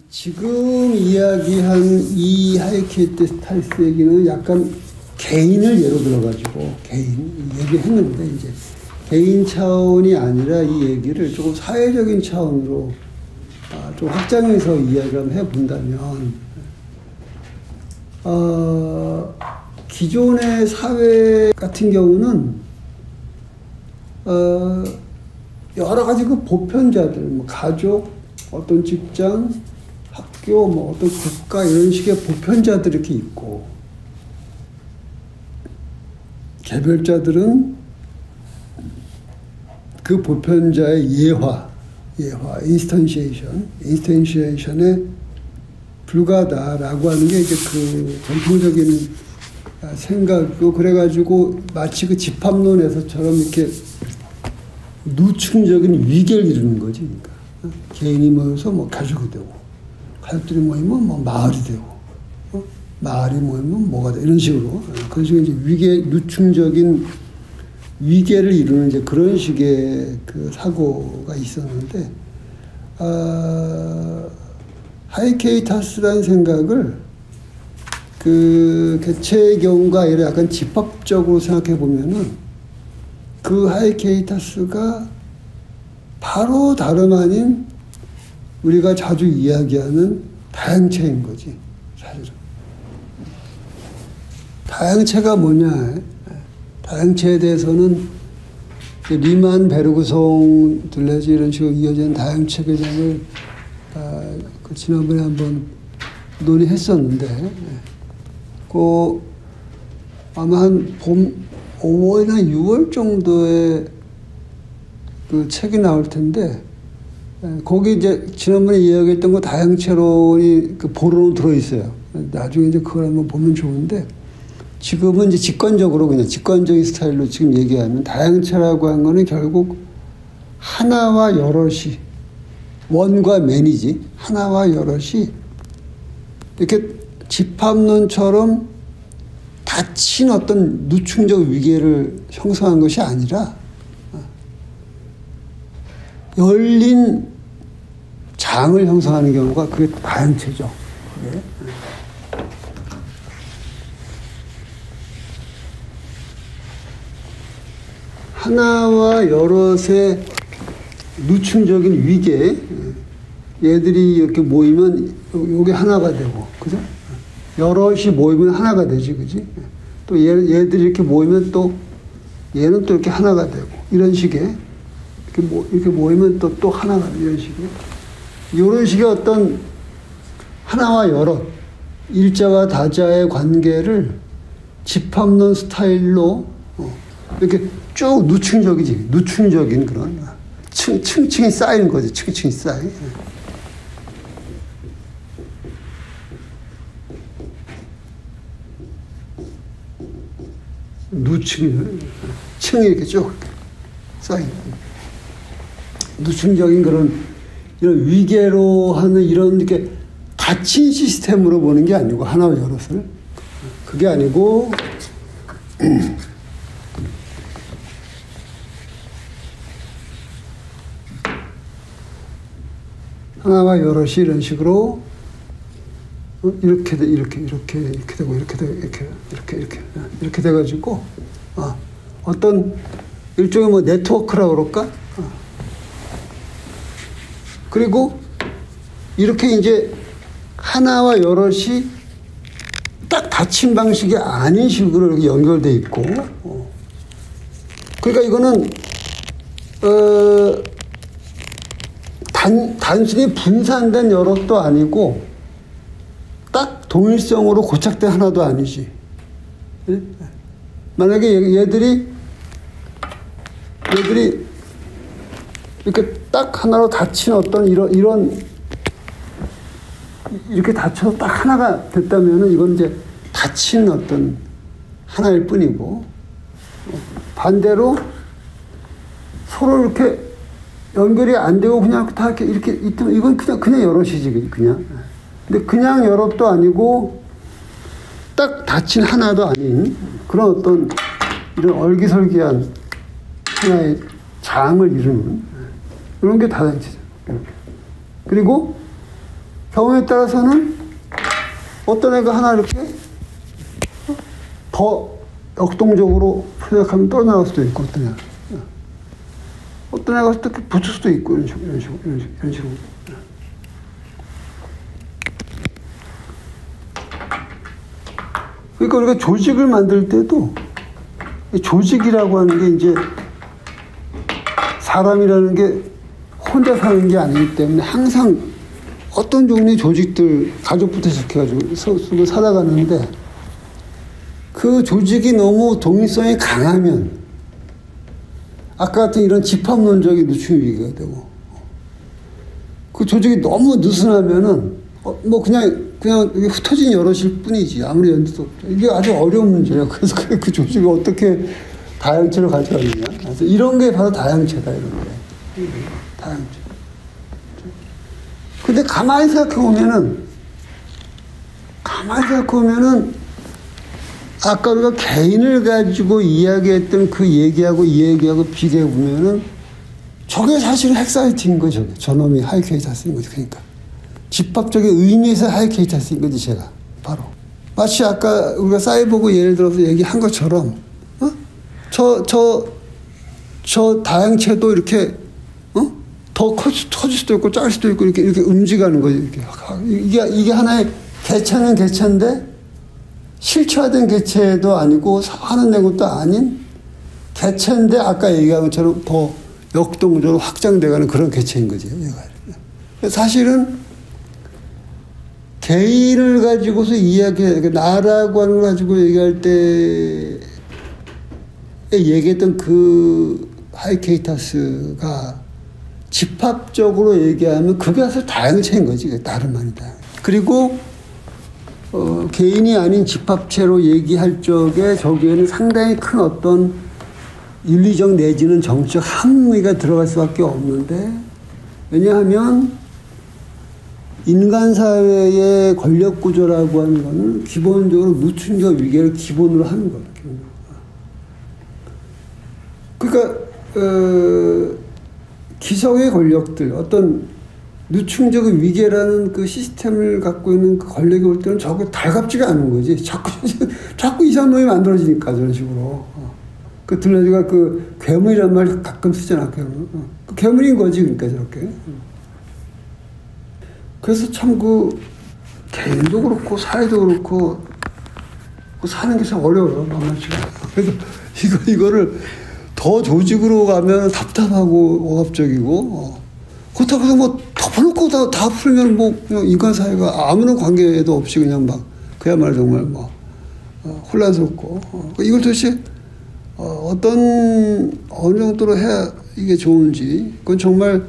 지금 이야기한 이 하이케이테스타이스 얘기는 약간 개인을 예로 들어가지고 개인 얘기했는데 이제 개인 차원이 아니라 이 얘기를 조금 사회적인 차원으로 좀 확장해서 이야기를 한번 해본다면 기존의 사회 같은 경우는 여러 가지 그 보편자들, 뭐 가족, 어떤 직장, 학교, 뭐 어떤 국가 이런 식의 보편자들이 이렇게 있고 개별자들은 그 보편자의 예화, 인스턴시에이션에 불과하다라고 하는 게 이제 그 전통적인 생각이고, 그래가지고 마치 그 집합론에서처럼 이렇게 누층적인 위계를 이루는 거지. 그러니까 개인이 모여서 뭐 가족이 되고, 가족들이 모이면 뭐 마을이 되고, 마을이 모이면 뭐가 돼, 이런 식으로 그런 식으로 이제 누층적인 위계를 이루는 이제 그런 식의 그 사고가 있었는데, 하이케이타스라는 생각을 그 개체의 경우가 아니라 약간 집합적으로 생각해 보면은 그 하이케이타스가 바로 다름 아닌 우리가 자주 이야기하는 다양체인 거지, 사실은. 다양체가 뭐냐? 다양체에 대해서는 리만, 베르그송, 둘레즈 이런 식으로 이어지는 다양체 개념을 그 지난번에 한번 논의했었는데, 아마 한 봄, 5월이나 6월 정도에 그 책이 나올 텐데, 거기 이제 지난번에 이야기했던 거 다양체론이 그 보로로 들어있어요. 나중에 이제 그걸 한번 보면 좋은데, 지금은 이제 직관적으로 그냥 직관적인 스타일로 지금 얘기하면 다양체라고 한 거는 결국 하나와 여럿이, 원과 맨이지, 하나와 여럿이 이렇게 집합론처럼 닫힌 어떤 누층적 위계를 형성한 것이 아니라 열린 장을 형성하는 경우가 그게 다양체죠. 그게. 하나와 여럿의 누층적인 위계, 얘들이 이렇게 모이면 요게 하나가 되고, 그죠? 여럿이 모이면 하나가 되지, 그지? 또 얘들이 이렇게 모이면 또 얘는 또 이렇게 하나가 되고, 이런 식의 이렇게 모이면 또 하나가 되고, 이런 식의 이런 식의 어떤 하나와 여럿, 일자와 다자의 관계를 집합론 스타일로 이렇게 쭉 누층적인 그런 층층이 쌓이는 거지. 층층이 쌓이. 층이 이렇게 쭉 쌓인 누층적인 그런 이런 위계로 하는 이런 이렇게 닫힌 시스템으로 보는 게 아니고, 하나와 여럿을 그게 아니고 하나와 여럿이 이런 식으로 이렇게 되고 이렇게 돼가지고 어떤 일종의 뭐 네트워크라고 그럴까? 그리고 이렇게 이제 하나와 여럿이 딱 닫힌 방식이 아닌 식으로 이렇게 연결돼 있고, 그러니까 이거는 단순히 분산된 여럿도 아니고 딱 동일성으로 고착된 하나도 아니지. 만약에 얘들이 이렇게 딱 하나로 닫힌 어떤 이런 이렇게 닫혀서 딱 하나가 됐다면은 이건 이제 닫힌 어떤 하나일 뿐이고, 반대로 서로 이렇게 연결이 안 되고 그냥 다 이렇게 있으면 이건 그냥 여럿이지, 그냥. 근데 그냥 여럿도 아니고 딱 닫힌 하나도 아닌 그런 어떤 이런 얼기설기한 하나의 장을 이루는 이런 게 다양체죠. 그리고 경우에 따라서는 어떤 애가 하나 이렇게 더 역동적으로 생각하면 떠나갈 수도 있고, 어떤 애가 이렇게 붙을 수도 있고, 이런 식으로. 그러니까 우리가 조직을 만들 때도 조직이라고 하는 게 이제 사람이라는 게 혼자 사는 게 아니기 때문에 항상 어떤 종류의 조직들, 가족부터 시작해가지고 서로 살아가는데 그 조직이 너무 독립성이 강하면 아까 같은 이런 집합론적인 누출 위기가 되고 그 조직이 너무 느슨하면은 뭐 그냥 흩어진 여럿일 뿐이지 아무리 연대도 없죠. 이게 아주 어려운 문제예요. 그래서 그 조직을 어떻게 다양체로 가져가느냐. 그래서 이런 게 바로 다양체다 이런 게. 다양체. 근데 가만히 생각해 보면은 아까 우리가 개인을 가지고 이야기했던 그 얘기하고 이 얘기하고 비교해 보면은 저게 사실은 핵사이트인 거죠. 저놈이 하이케이타스인 거죠. 그러니까 집합적인 의미에서 하이케이타스인 거지 제가 바로 마치 아까 우리가 사이보그 예를 들어서 얘기한 것처럼 저 다양체도 이렇게 더 커질 수도 있고 작을 수도 있고 이렇게 움직이는 거죠. 이게 하나의 개체는 개체인데 실체화된 개체도 아니고 하는 것도 아닌 개체인데 아까 얘기한 것처럼 더 역동적으로 확장돼가는 그런 개체인 거죠. 사실은 개인을 가지고서 나라고 하는 걸 가지고 얘기할 때 얘기했던 그 하이케이타스가 집합적으로 얘기하면 그게 사실 다양체인 거지. 다름 아니다. 그리고 개인이 아닌 집합체로 얘기할 적에 저기에는 상당히 큰 어떤 윤리적 내지는 정치적 함의가 들어갈 수밖에 없는데 왜냐하면 인간 사회의 권력 구조라고 하는 거는 기본적으로 무충적 위계를 기본으로 하는 거예요. 그러니까 기성의 권력들 어떤 누충적 위계라는 그 시스템을 갖고 있는 그 권력이 올 때는 저게 달갑지가 않은 거지. 자꾸 이상한 놈이 만들어지니까 저런 식으로. 그 들러지가 그 괴물이란 말 가끔 쓰잖아. 그 괴물인 거지 그러니까 저렇게. 그래서 참 그 개인도 그렇고 사회도 그렇고 그 사는 게 참 어려워요. 만만치가. 그래서 이거를 더 조직으로 가면 답답하고 억압적이고 그렇다고 해서 뭐 덮어놓고 다 풀면 뭐 그냥 인간 사회가 아무런 관계도 없이 그냥 막 그야말로 정말 뭐 혼란스럽고 이걸 도대체 어느 정도로 해야 이게 좋은지 그건 정말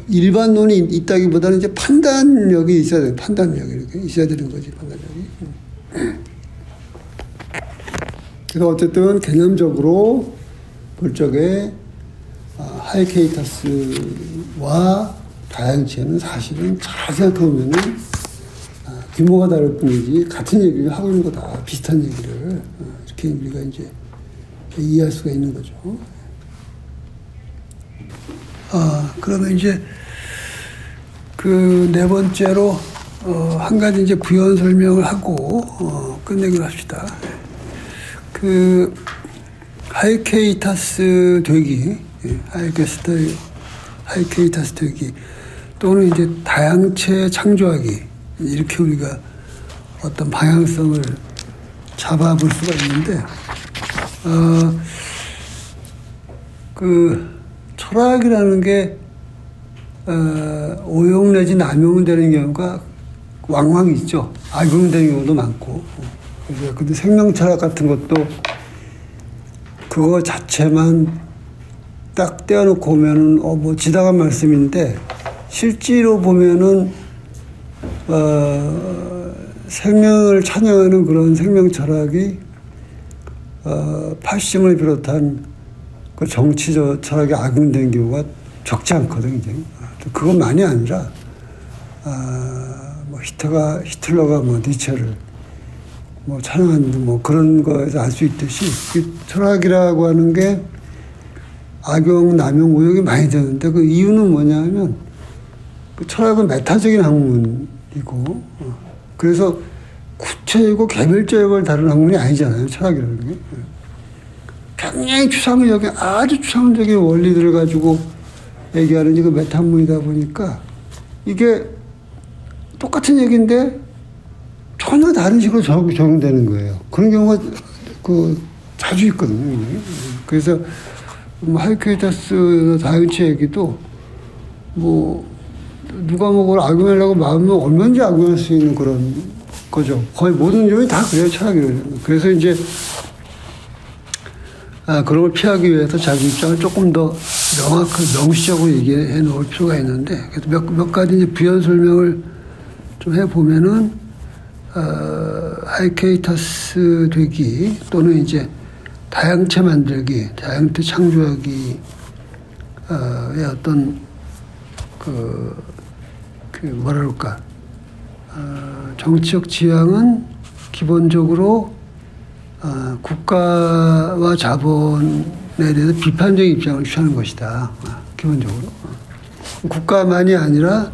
일반론이 있다기보다는 이제 판단력이 있어야 돼요. 판단력이 이렇게 있어야 되는 거지, 판단력이. 그래서 어쨌든 개념적으로 볼 적에 하이케이타스와 다양체는 사실은 잘 생각해보면은 규모가 다를 뿐이지 같은 얘기를 하고 있는 거다. 비슷한 얘기를 이렇게 우리가 이제 이해할 수가 있는 거죠. 그러면 이제 그 네 번째로 한 가지 이제 부연 설명을 하고 끝내기로 합시다. 그 하이케이타스 되기, 하이케이타스 되기 또는 이제 다양체 창조하기 이렇게 우리가 어떤 방향성을 잡아볼 수가 있는데 그 철학이라는 게 오용 내지 남용되는 경우가 왕왕 있죠. 악용되는 경우도 많고. 근데 생명 철학 같은 것도 그거 자체만 딱 떼어놓고 보면은 뭐 지나간 말씀인데 실제로 보면은 생명을 찬양하는 그런 생명 철학이 파시즘을 비롯한 그 정치 철학에 악용된 경우가 적지 않거든요. 그것만이 아니라 뭐 히틀러가 뭐 니체를 뭐 찬양하는 뭐 그런 거에서 알 수 있듯이 철학이라고 하는 게 악용, 남용, 오용이 많이 되는데 그 이유는 뭐냐면 그 철학은 메타적인 학문이고, 그래서 구체이고 개별적을 다루는 학문이 아니잖아요, 철학이라는 게. 굉장히 추상적인, 아주 추상적인 원리들을 가지고 얘기하는 그 메타학문이다 보니까 이게 똑같은 얘기인데 전혀 다른 식으로 적용되는 거예요. 그런 경우가 자주 있거든요. 그래서 하이케이타스 다윈치 얘기도 누가 그걸 악용하려고 마음을 얼마든지 악용할 수 있는 그런 거죠. 거의 모든 점이 다 그래요, 철학이라는. 그래서 이제 그런 걸 피하기 위해서 자기 입장을 조금 더 명시적으로 얘기해 놓을 필요가 있는데, 그래서 몇 가지 이제 부연 설명을 좀 해보면은, 하이케이타스 되기 또는 이제 다양체 만들기, 다양체 창조하기, 의 어떤, 뭐라 그럴까, 정치적 지향은 기본적으로 국가와 자본에 대해서 비판적인 입장을 취하는 것이다. 기본적으로. 국가만이 아니라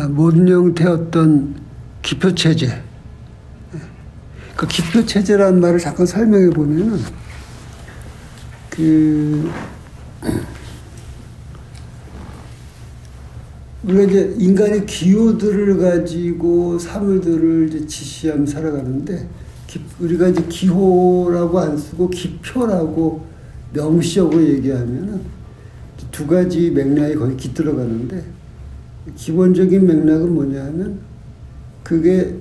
모든 형태의 어떤 기표체제. 그 기표체제라는 말을 잠깐 설명해 보면은, 우리가 이제 인간의 기호들을 가지고 사물들을 이제 지시하며 살아가는데, 우리가 이제 기호라고 안 쓰고 기표라고 명시적으로 얘기하면은 두 가지 맥락이 거의 깃들어 가는데, 기본적인 맥락은 뭐냐 하면, 그게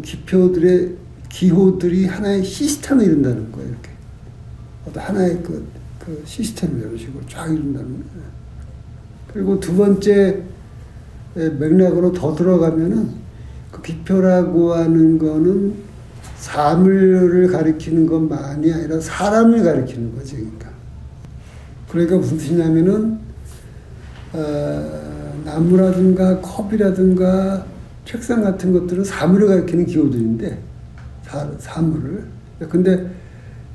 기표들의 기호들이 하나의 시스템을 이룬다는 거예요, 이렇게. 어떤 하나의 그 시스템을 이런 식으로 쫙 이룬다는 거예요. 그리고 두 번째 맥락으로 더 들어가면은, 그 기표라고 하는 거는 사물을 가리키는 것만이 아니라 사람을 가리키는 거지, 그러니까 무슨 뜻이냐면은, 나무라든가 컵이라든가 책상 같은 것들은 사물을 가리키는 기호들인데, 사물을. 근데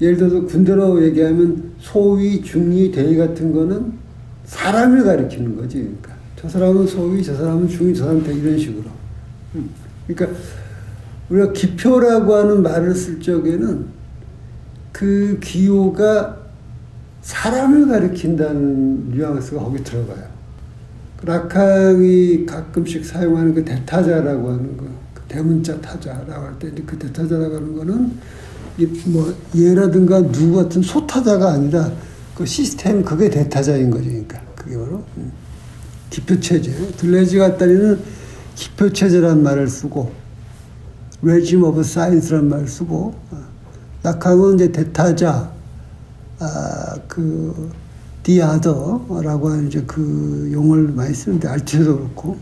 예를 들어서 군대로 얘기하면 소위, 중위, 대위 같은 거는 사람을 가리키는 거지, 그러니까. 저 사람은 소위, 저 사람은 중위, 저 사람은 대위, 이런 식으로. 그러니까 우리가 기표라고 하는 말을 쓸 적에는 그 기호가 사람을 가리킨다는 뉘앙스가 거기 들어가요. 라칸이 가끔씩 사용하는 그 대타자라고 하는 거, 그 대문자 타자라고 할 때, 그 대타자라고 하는 거는 얘라든가 누구 같은 소타자가 아니라 그 시스템, 그게 대타자인 거죠, 그러니까. 그게 바로 기표체제. 들레즈 가따리는 기표체제라는 말을 쓰고, regime of science라는 말을 쓰고, 라칸은 이제 대타자, the other라고 하는 이제 그 용어를 많이 쓰는데, 알티도 그렇고,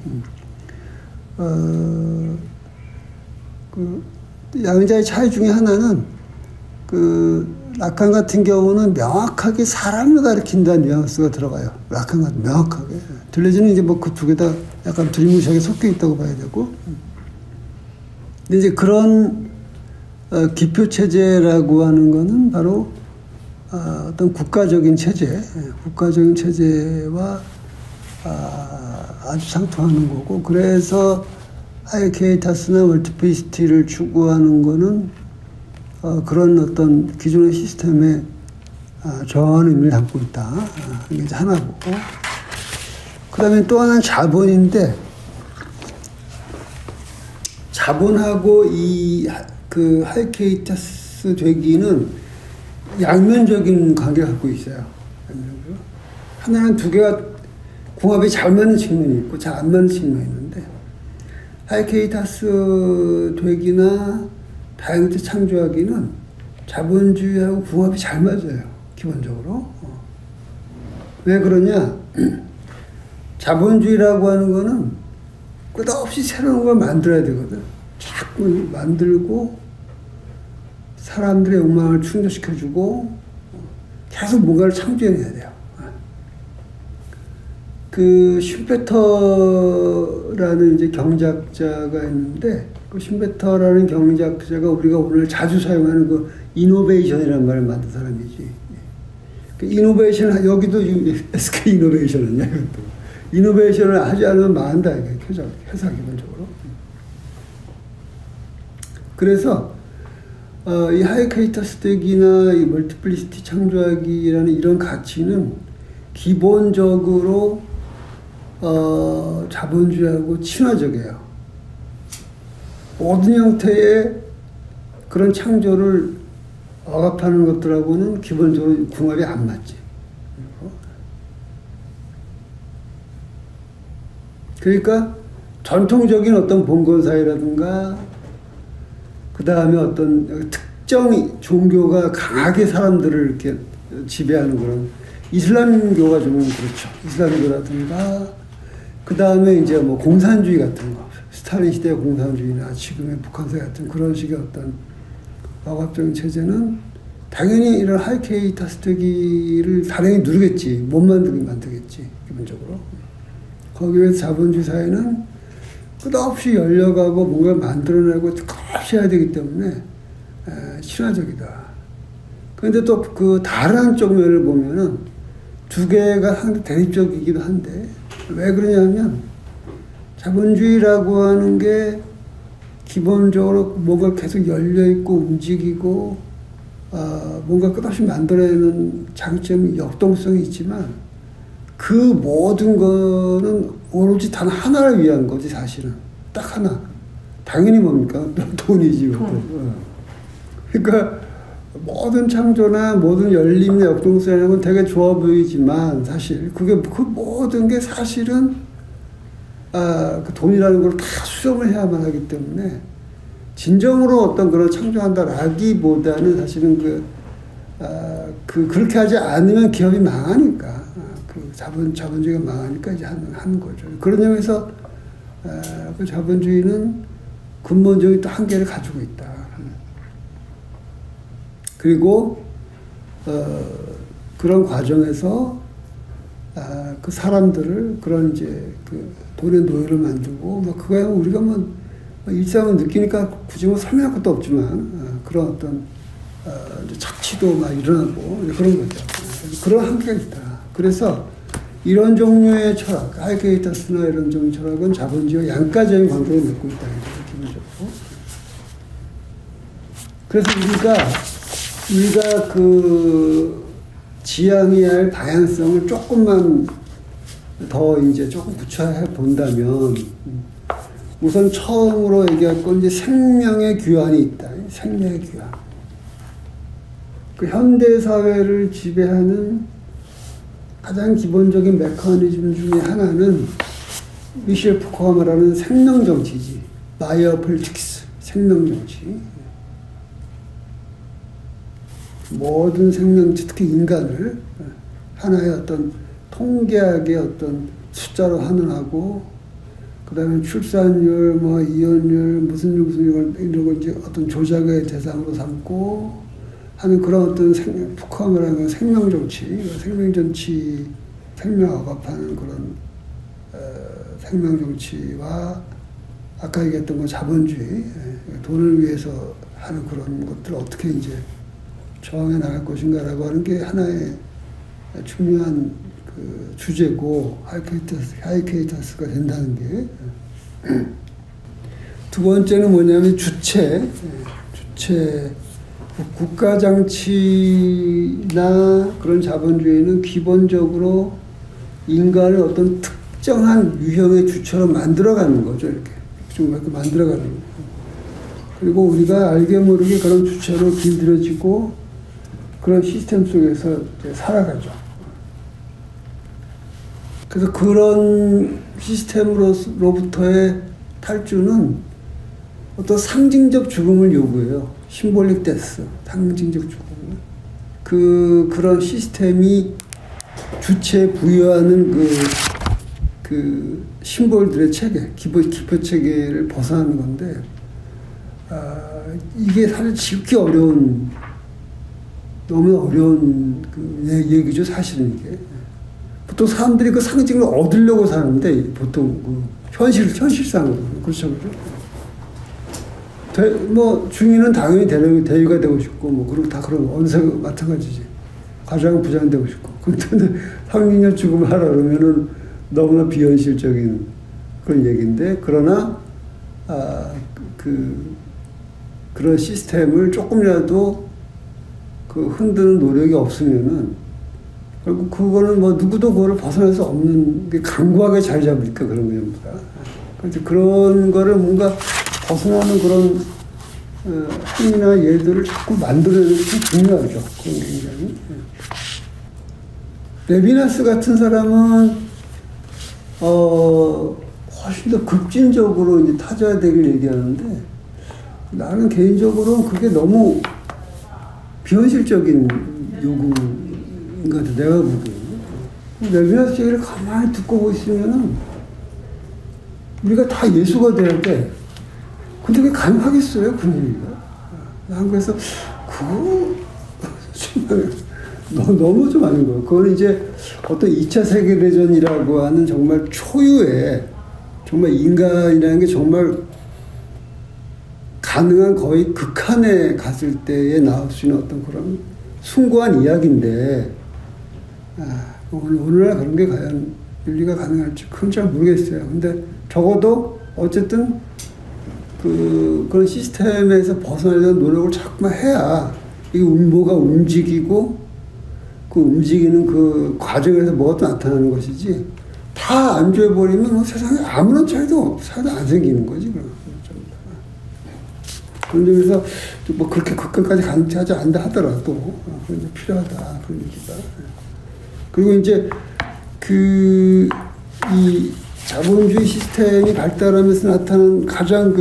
양자의 차이 중에 하나는, 라칸 같은 경우는 명확하게 사람을 가리킨다는 뉘앙스가 들어가요. 라칸 같은 명확하게. 들레즈는 이제 그 두 개 다 약간 두리뭉실하게 섞여 있다고 봐야 되고. 근데 이제 그런 기표체제라고 하는 거는 바로 어떤 국가적인 체제와 아주 상통하는 거고, 그래서 하이케이타스나 멀티플리시티를 추구하는 거는 그런 어떤 기존의 시스템에 저항하는 의미를 담고 있다. 이게 이제 하나고. 그 다음에 또 하나는 자본인데, 자본하고 그 하이케이타스 되기는 양면적인 관계를 갖고 있어요. 하나는 두 개가 궁합이 잘 맞는 측면이 있고 잘 안 맞는 측면이 있는데, 하이케이타스 되기나 다양체 창조하기는 자본주의하고 궁합이 잘 맞아요, 기본적으로. 왜 그러냐? 자본주의라고 하는 거는 끝없이 새로운 걸 만들어야 되거든. 자꾸 만들고 사람들의 욕망을 충족시켜주고 계속 뭔가를 창조해내야 돼요. 그 슈페터라는 이제 경제학자가 있는데, 그 슈페터라는 경제학자가 우리가 오늘 자주 사용하는 그 이노베이션이라는 말을 만든 사람이지. 그 이노베이션, 여기도 SK 이노베이션 아니야, 이것도. 이노베이션을 하지 않으면 망한다, 이게 회사 기본적으로. 그래서 이 하이케이터 스택이나 이 멀티플리시티 창조하기라는 이런 가치는 기본적으로 자본주의하고 친화적이에요. 모든 형태의 그런 창조를 억압하는 것들하고는 기본적으로 궁합이 안 맞지. 그러니까 전통적인 어떤 봉건사회라든가 그 다음에 어떤 특정 종교가 강하게 사람들을 이렇게 지배하는 그런 이슬람교가 좀 그렇죠. 이슬람교라든가 그 다음에 이제 뭐 공산주의 같은 거, 스탈린 시대의 공산주의나 지금의 북한사 같은 그런 식의 어떤 억압적인 체제는 당연히 이런 하이케이터 스택을 당연히 누르겠지. 못 만들게 만들겠지. 기본적으로. 거기에서 자본주의 사회는 끝없이 열려가고 뭔가를 만들어내고 끝없이 해야 되기 때문에 친화적이다. 그런데 또 그 다른 쪽 면을 보면은 두 개가 상당히 대립적이기도 한데 왜 그러냐면 자본주의라고 하는 게 기본적으로 뭔가 계속 열려있고 움직이고 뭔가 끝없이 만들어내는 장점이 역동성이 있지만 그 모든 거는 오로지 단 하나를 위한 거지 사실은. 딱 하나. 당연히 뭡니까? 돈이지. 그러니까 모든 창조나 모든 열림이나 역동성이라는 건 되게 좋아 보이지만 사실 그게 그 모든 게 사실은 그 돈이라는 걸 다 수렴을 해야만 하기 때문에 진정으로 어떤 그런 창조한다라기보다는 사실은 그렇게 하지 않으면 기업이 망하니까. 자본주의가 망하니까 이제 하는 거죠. 그런 점에서 그 자본주의는 근본적인 또 한계를 가지고 있다. 그리고 그런 과정에서 그 사람들을 그런 이제 그 돈의 노예를 만들고 뭐 그거야 우리가 뭐 일상을 느끼니까 굳이 뭐 설명할 것도 없지만 그런 어떤 이제 착취도 막 일어나고 그런 거죠. 그런 한계가 있다. 그래서 이런 종류의 철학, 하이케이터스나 이런 종류의 철학은 자본주의와 양가적인 관계를 맺고 있다. 기본적으로. 그래서 우리가 그 지향해야 할 방향성을 조금만 더 이제 조금 구체화해 본다면 우선 처음으로 얘기할 건 이제 생명의 귀환이 있다. 생명의 귀환. 그 현대 사회를 지배하는 가장 기본적인 메커니즘 중에 하나는 미셸 푸코가 말하는 생명정치지. 바이오폴리틱스, 생명정치. 모든 생명체, 특히 인간을 하나의 어떤 통계학의 어떤 숫자로 환원하고, 그 다음에 출산율, 뭐 이혼율, 무슨 이런 걸 이제 어떤 조작의 대상으로 삼고, 하는 그런 어떤 푸코가 말하는 생명정치, 생명정치, 생명 억압하는 그런 생명정치와 아까 얘기했던 거 자본주의, 돈을 위해서 하는 그런 것들을 어떻게 이제 저항해 나갈 것인가라고 하는 게 하나의 중요한 그 주제고 하이케이터스가 된다는 게. 두 번째는 뭐냐면 주체. 국가정치나 그런 자본주의는 기본적으로 인간을 어떤 특정한 유형의 주체로 만들어가는 거죠. 이렇게 만들어가는 거예요. 그리고 우리가 알게 모르게 그런 주체로 길들여지고 그런 시스템 속에서 이제 살아가죠. 그래서 그런 시스템으로부터의 탈주는 어떤 상징적 죽음을 요구해요. 심볼릭 데스, 상징적 죽음. 그런 시스템이 주체에 부여하는 그 심볼들의 체계, 기표 체계를 벗어나는 건데, 이게 사실 지극히 너무 어려운 그 얘기죠, 사실은 이게. 보통 사람들이 그 상징을 얻으려고 사는데, 보통 그 현실상으로. 그렇죠, 그렇죠? 뭐 중위는 당연히 대위가 되고 싶고 뭐 그리고 다 그런 언사가 마찬가지지. 가장 부장 되고 싶고. 근데 상징적 죽음을 하라 그러면은 너무나 비현실적인 그런 얘기인데, 그러나 그런 시스템을 조금이라도 흔드는 노력이 없으면은 결국 그거는 뭐 누구도 그거를 벗어날 수 없는 게 강구하게 자리 잡으니까 그런 겁니다. 그래서 그런 거를 뭔가 벗어나는 그런 힘이나 예들을 자꾸 만들어내는 게 중요하죠. 그런 굉장히. 레비나스 같은 사람은 훨씬 더 급진적으로 이제 타자되기를 얘기하는데, 나는 개인적으로 그게 너무 비현실적인 요구인 것 같아, 내가 보기에는. 레비나스 얘기를 가만히 듣고 있으면은 우리가 다 예수가 돼야 돼. 근데 그게 가능하겠어요, 그런 얘기가? 난 그래서 그거 너무 좀 아닌 거예요. 그건 이제 어떤 2차 세계대전이라고 하는 정말 초유의, 정말 인간이라는 게 정말 가능한 거의 극한에 갔을 때에 나올 수 있는 어떤 그런 숭고한 이야기인데, 오늘날 그런 게 과연 윤리가 가능할지 그건 잘 모르겠어요. 근데 적어도 어쨌든 그런 시스템에서 벗어나려는 노력을 자꾸만 해야 이 뭐가 움직이고, 그 움직이는 그 과정에서 뭐가 또 나타나는 것이지, 다 안줘버리면 세상에 아무런 차이도 안 생기는 거지, 그럼. 그런 점에서 뭐 그렇게 극한까지 가능하지 않다 하더라도 그런 게 필요하다, 그런 얘기가. 그리고 이제 이 자본주의 시스템이 발달하면서 나타난 가장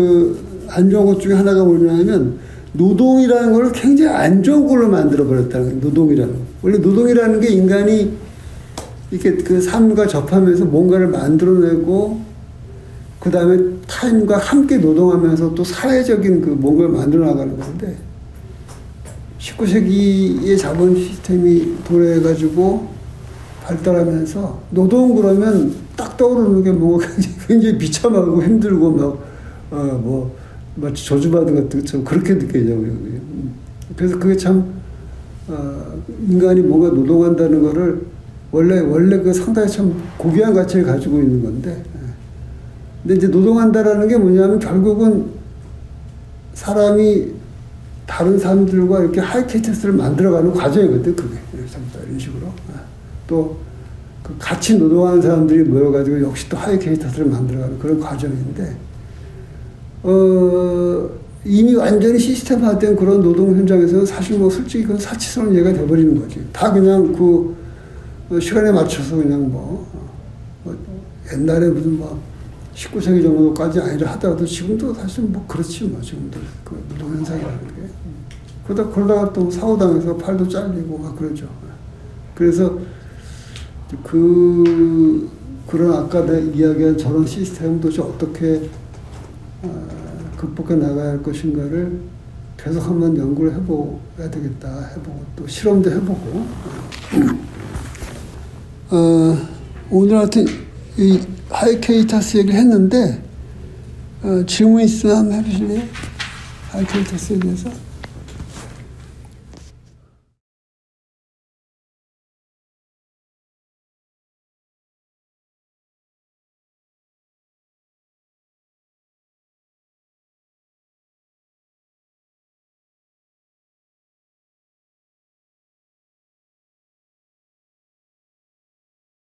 안 좋은 것 중에 하나가 뭐냐면, 노동이라는 걸 굉장히 안 좋은 걸로 만들어버렸다는 거예요. 노동이라는 거. 원래 노동이라는 게 인간이 이렇게 그 삶과 접하면서 뭔가를 만들어내고, 그 다음에 타인과 함께 노동하면서 또 사회적인 뭔가를 만들어 나가는 건데, 19세기의 자본 시스템이 도래해가지고 발달하면서 노동 그러면 딱 떠오르는 게 뭔가 굉장히 비참하고 힘들고 마치 저주받은 것 같은 그렇게 느껴져요. 그래서 그게 참 인간이 뭔가 노동한다는 거를 원래 그 상당히 참 고귀한 가치를 가지고 있는 건데, 근데 이제 노동한다라는 게 뭐냐면 결국은 사람이 다른 사람들과 이렇게 하이케이터스를 만들어가는 과정이거든, 그게. 이런 식으로. 또 같이 노동하는 사람들이 모여가지고 역시 또 하이케이터스를 만들어가는 그런 과정인데, 이미 완전히 시스템화된 그런 노동 현장에서는 사실 뭐 솔직히 그건 사치스러운 예가 돼버리는 거지. 다 그냥 시간에 맞춰서 그냥 옛날에 무슨 19세기 정도까지 아니라 하더라도 지금도 사실 그렇지 뭐, 지금도 그 노동 현상이라는 게. 그러다가 또 사고당해서 팔도 잘리고 막 그러죠. 그래서 그런 아까 내가 이야기한 저런 시스템도 어떻게 극복해 나가야 할 것인가를 계속 한번 연구를 해봐야 되겠다. 해보고 또 실험도 해보고. 오늘 하여튼 이 하이케이터스 얘기를 했는데, 질문 있으면 한번 해주실래요? 하이케이터스에 대해서.